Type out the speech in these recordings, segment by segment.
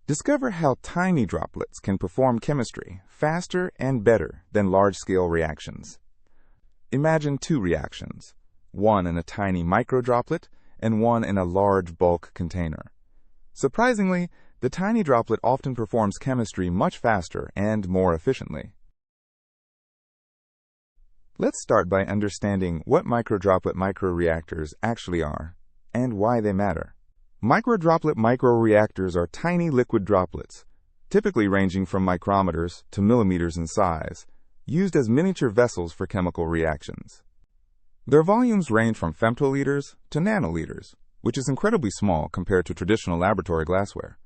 Discover how tiny droplets can perform chemistry faster and better than large-scale reactions. Imagine two reactions, one in a tiny microdroplet and one in a large bulk container. Surprisingly, the tiny droplet often performs chemistry much faster and more efficiently. Let's start by understanding what microdroplet microreactors actually are and why they matter. Microdroplet microreactors are tiny liquid droplets, typically ranging from micrometers to millimeters in size, used as miniature vessels for chemical reactions. Their volumes range from femtoliters to nanoliters, which is incredibly small compared to traditional laboratory glassware.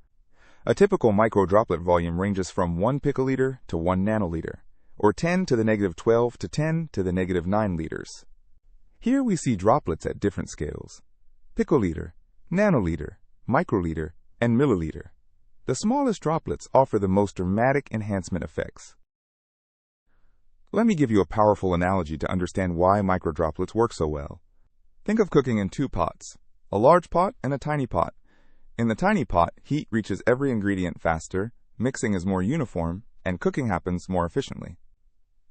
A typical microdroplet volume ranges from 1 picoliter to 1 nanoliter, or 10 to the negative 12 to 10 to the negative 9 liters. Here we see droplets at different scales: picoliter, nanoliter, microliter, and milliliter. The smallest droplets offer the most dramatic enhancement effects. Let me give you a powerful analogy to understand why microdroplets work so well. Think of cooking in two pots, a large pot and a tiny pot. In the tiny pot, heat reaches every ingredient faster, mixing is more uniform, and cooking happens more efficiently.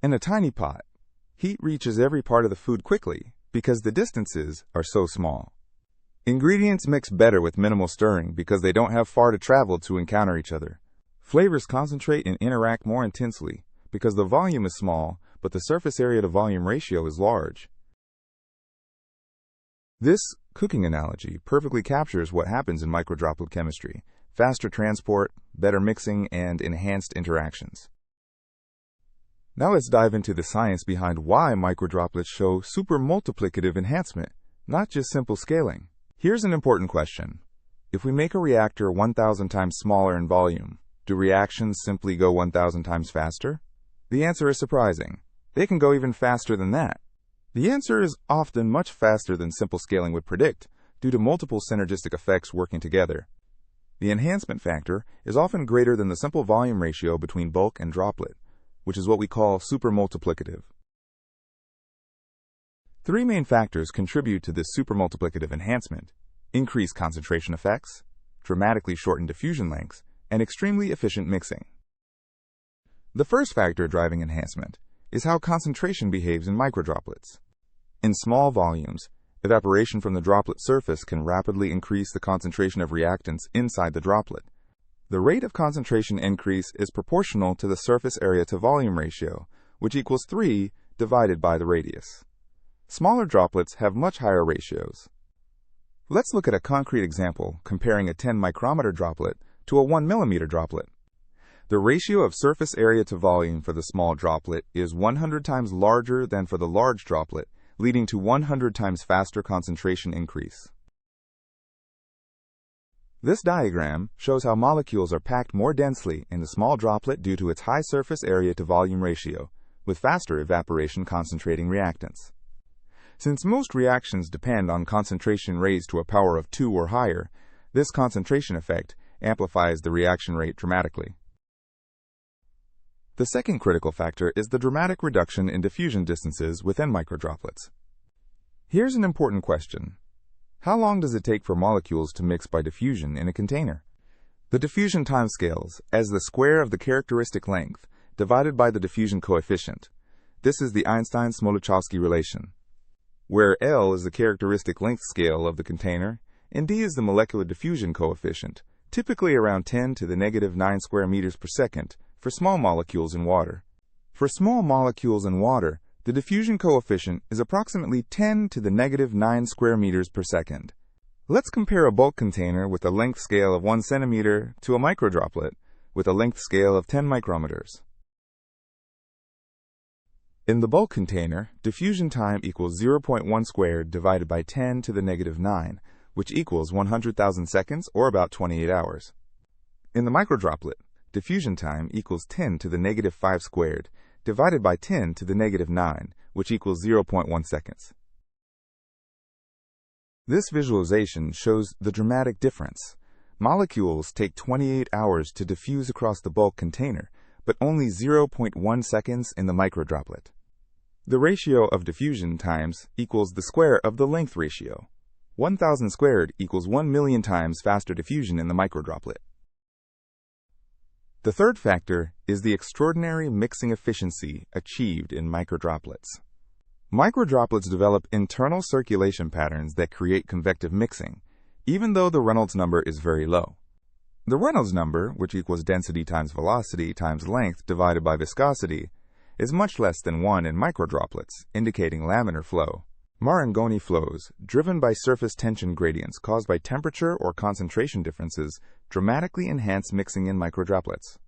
In a tiny pot, heat reaches every part of the food quickly because the distances are so small. Ingredients mix better with minimal stirring because they don't have far to travel to encounter each other. Flavors concentrate and interact more intensely because the volume is small, but the surface area to volume ratio is large. This cooking analogy perfectly captures what happens in microdroplet chemistry: faster transport, better mixing, and enhanced interactions. Now let's dive into the science behind why microdroplets show super-multiplicative enhancement, not just simple scaling. Here's an important question. If we make a reactor 1,000 times smaller in volume, do reactions simply go 1,000 times faster? The answer is surprising. They can go even faster than that. The answer is often much faster than simple scaling would predict, due to multiple synergistic effects working together. The enhancement factor is often greater than the simple volume ratio between bulk and droplet, which is what we call super-multiplicative. Three main factors contribute to this super-multiplicative enhancement: increased concentration effects, dramatically shortened diffusion lengths, and extremely efficient mixing. The first factor driving enhancement is how concentration behaves in microdroplets. In small volumes, evaporation from the droplet surface can rapidly increase the concentration of reactants inside the droplet. The rate of concentration increase is proportional to the surface area to volume ratio, which equals 3 divided by the radius. Smaller droplets have much higher ratios. Let's look at a concrete example comparing a 10 micrometer droplet to a 1 millimeter droplet. The ratio of surface area to volume for the small droplet is 100 times larger than for the large droplet, leading to 100 times faster concentration increase. This diagram shows how molecules are packed more densely in the small droplet due to its high surface area to volume ratio, with faster evaporation concentrating reactants. Since most reactions depend on concentration raised to a power of 2 or higher, this concentration effect amplifies the reaction rate dramatically. The second critical factor is the dramatic reduction in diffusion distances within microdroplets. Here's an important question. How long does it take for molecules to mix by diffusion in a container? The diffusion time scales as the square of the characteristic length divided by the diffusion coefficient. This is the Einstein-Smoluchowski relation, where L is the characteristic length scale of the container and D is the molecular diffusion coefficient, typically around 10 to the negative 9 square meters per second for small molecules in water. For small molecules in water, the diffusion coefficient is approximately 10 to the negative 9 square meters per second. Let's compare a bulk container with a length scale of 1 centimeter to a microdroplet with a length scale of 10 micrometers. In the bulk container, diffusion time equals 0.1 squared divided by 10 to the negative 9, which equals 100,000 seconds or about 28 hours. In the microdroplet, diffusion time equals 10 to the negative 5 squared divided by 10 to the negative 9, which equals 0.1 seconds. This visualization shows the dramatic difference. Molecules take 28 hours to diffuse across the bulk container, but only 0.1 seconds in the microdroplet. The ratio of diffusion times equals the square of the length ratio. 1,000 squared equals 1 million times faster diffusion in the microdroplet. The third factor is the extraordinary mixing efficiency achieved in microdroplets. Microdroplets develop internal circulation patterns that create convective mixing, even though the Reynolds number is very low. The Reynolds number, which equals density times velocity times length divided by viscosity, is much less than 1 in microdroplets, indicating laminar flow. Marangoni flows, driven by surface tension gradients caused by temperature or concentration differences, dramatically enhance mixing in microdroplets.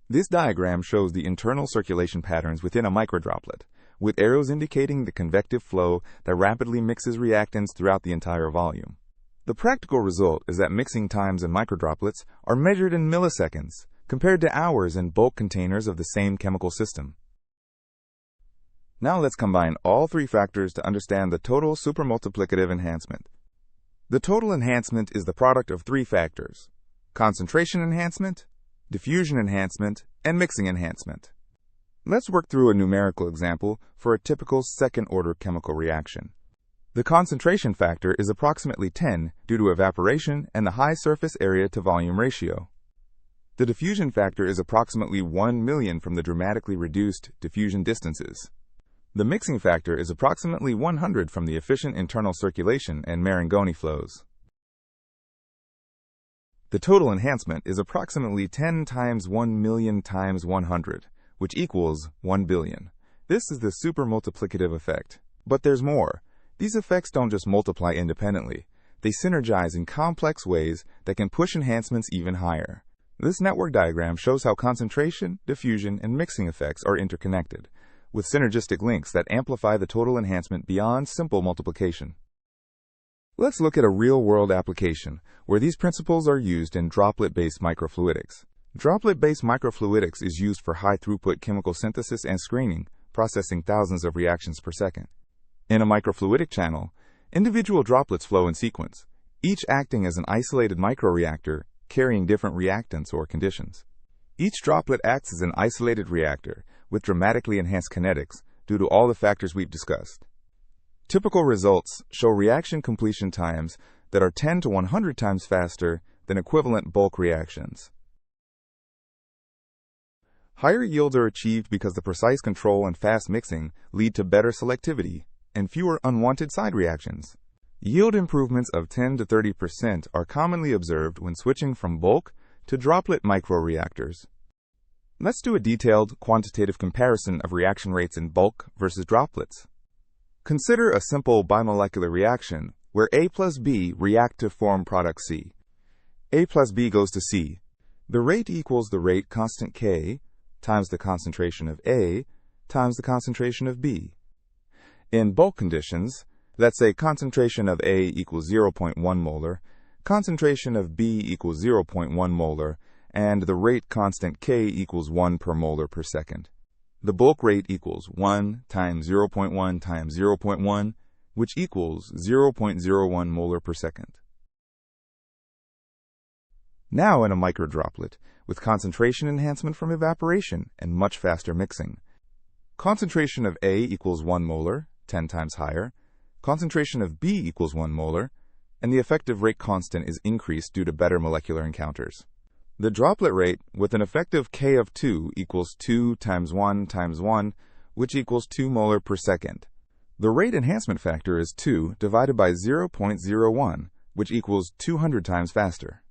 This diagram shows the internal circulation patterns within a microdroplet, with arrows indicating the convective flow that rapidly mixes reactants throughout the entire volume. The practical result is that mixing times in microdroplets are measured in milliseconds, compared to hours in bulk containers of the same chemical system. Now let's combine all three factors to understand the total supermultiplicative enhancement. The total enhancement is the product of three factors: concentration enhancement, diffusion enhancement, and mixing enhancement. Let's work through a numerical example for a typical second-order chemical reaction. The concentration factor is approximately 10 due to evaporation and the high surface area to volume ratio. The diffusion factor is approximately 1 million from the dramatically reduced diffusion distances. The mixing factor is approximately 100 from the efficient internal circulation and Marangoni flows. The total enhancement is approximately 10 times 1 million times 100, which equals 1 billion. This is the supermultiplicative effect. But there's more. These effects don't just multiply independently. They synergize in complex ways that can push enhancements even higher. This network diagram shows how concentration, diffusion, and mixing effects are interconnected, with synergistic links that amplify the total enhancement beyond simple multiplication. Let's look at a real-world application where these principles are used in droplet-based microfluidics. Droplet-based microfluidics is used for high-throughput chemical synthesis and screening, processing thousands of reactions per second. In a microfluidic channel, individual droplets flow in sequence, each acting as an isolated microreactor carrying different reactants or conditions. Each droplet acts as an isolated reactor with dramatically enhanced kinetics due to all the factors we've discussed. Typical results show reaction completion times that are 10 to 100 times faster than equivalent bulk reactions. Higher yields are achieved because the precise control and fast mixing lead to better selectivity and fewer unwanted side reactions. Yield improvements of 10 to 30% are commonly observed when switching from bulk to droplet microreactors. Let's do a detailed quantitative comparison of reaction rates in bulk versus droplets. Consider a simple bimolecular reaction where A plus B react to form product C. A plus B goes to C. The rate equals the rate constant K times the concentration of A times the concentration of B. In bulk conditions, let's say concentration of A equals 0.1 molar, concentration of B equals 0.1 molar, and the rate constant K equals 1 per molar per second. The bulk rate equals 1 times 0.1 times 0.1, which equals 0.01 molar per second. Now in a microdroplet, with concentration enhancement from evaporation and much faster mixing. Concentration of A equals 1 molar, 10 times higher. Concentration of B equals 1 molar, and the effective rate constant is increased due to better molecular encounters. The droplet rate with an effective K of 2 equals 2 times 1 times 1, which equals 2 molar per second. The rate enhancement factor is 2 divided by 0.01, which equals 200 times faster.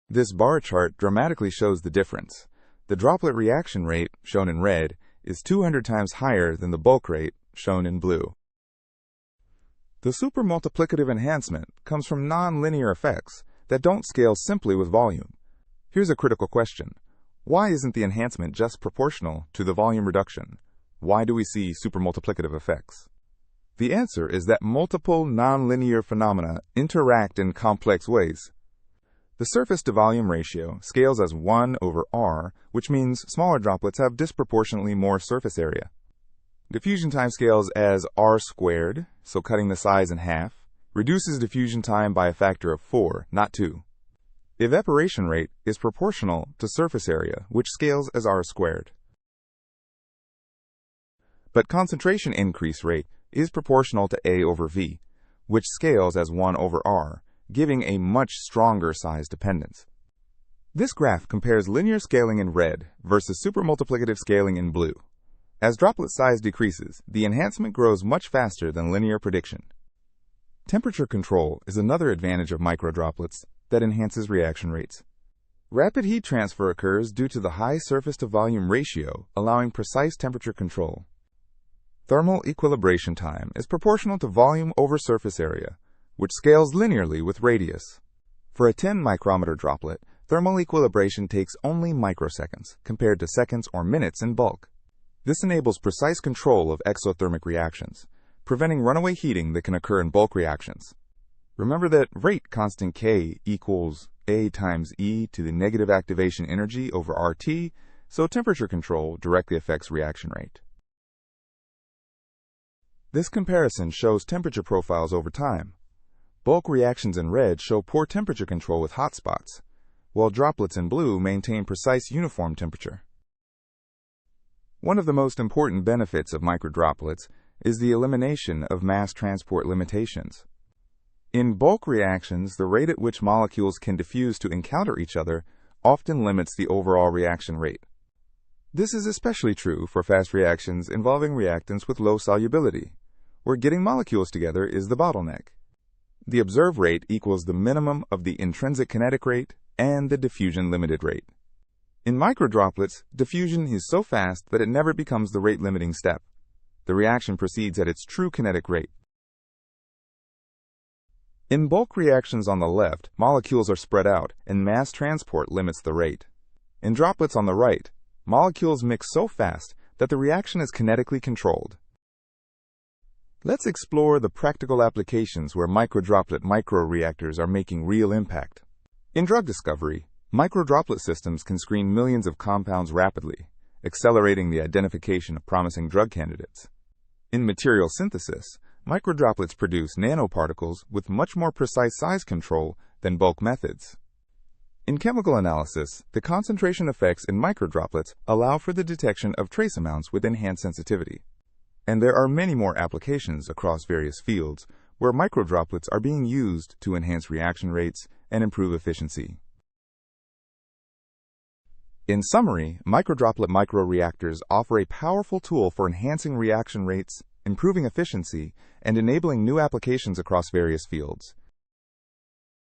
This bar chart dramatically shows the difference. The droplet reaction rate, shown in red, is 200 times higher than the bulk rate, shown in blue. The supermultiplicative enhancement comes from nonlinear effects that don't scale simply with volume. Here's a critical question. Why isn't the enhancement just proportional to the volume reduction? Why do we see supermultiplicative effects? The answer is that multiple nonlinear phenomena interact in complex ways. The surface-to-volume ratio scales as 1 over r, which means smaller droplets have disproportionately more surface area. Diffusion time scales as r squared, so cutting the size in half, reduces diffusion time by a factor of 4, not 2. Evaporation rate is proportional to surface area, which scales as r squared. But concentration increase rate is proportional to A over V, which scales as 1 over r, giving a much stronger size dependence. This graph compares linear scaling in red versus supermultiplicative scaling in blue. As droplet size decreases, the enhancement grows much faster than linear prediction. Temperature control is another advantage of microdroplets that enhances reaction rates. Rapid heat transfer occurs due to the high surface-to-volume ratio, allowing precise temperature control. Thermal equilibration time is proportional to volume over surface area, which scales linearly with radius. For a 10-micrometer droplet, thermal equilibration takes only microseconds, compared to seconds or minutes in bulk. This enables precise control of exothermic reactions, preventing runaway heating that can occur in bulk reactions. Remember that rate constant K equals A times E to the negative activation energy over RT, so temperature control directly affects reaction rate. This comparison shows temperature profiles over time. Bulk reactions in red show poor temperature control with hot spots, while droplets in blue maintain precise uniform temperature. One of the most important benefits of microdroplets is the elimination of mass transport limitations. In bulk reactions, the rate at which molecules can diffuse to encounter each other often limits the overall reaction rate. This is especially true for fast reactions involving reactants with low solubility, where getting molecules together is the bottleneck. The observed rate equals the minimum of the intrinsic kinetic rate and the diffusion limited rate. In microdroplets, diffusion is so fast that it never becomes the rate-limiting step. The reaction proceeds at its true kinetic rate. In bulk reactions on the left, molecules are spread out, and mass transport limits the rate. In droplets on the right, molecules mix so fast that the reaction is kinetically controlled. Let's explore the practical applications where microdroplet microreactors are making real impact. In drug discovery, microdroplet systems can screen millions of compounds rapidly, accelerating the identification of promising drug candidates. In material synthesis, microdroplets produce nanoparticles with much more precise size control than bulk methods. In chemical analysis, the concentration effects in microdroplets allow for the detection of trace amounts with enhanced sensitivity. And there are many more applications across various fields where microdroplets are being used to enhance reaction rates and improve efficiency. In summary, microdroplet microreactors offer a powerful tool for enhancing reaction rates, improving efficiency, and enabling new applications across various fields.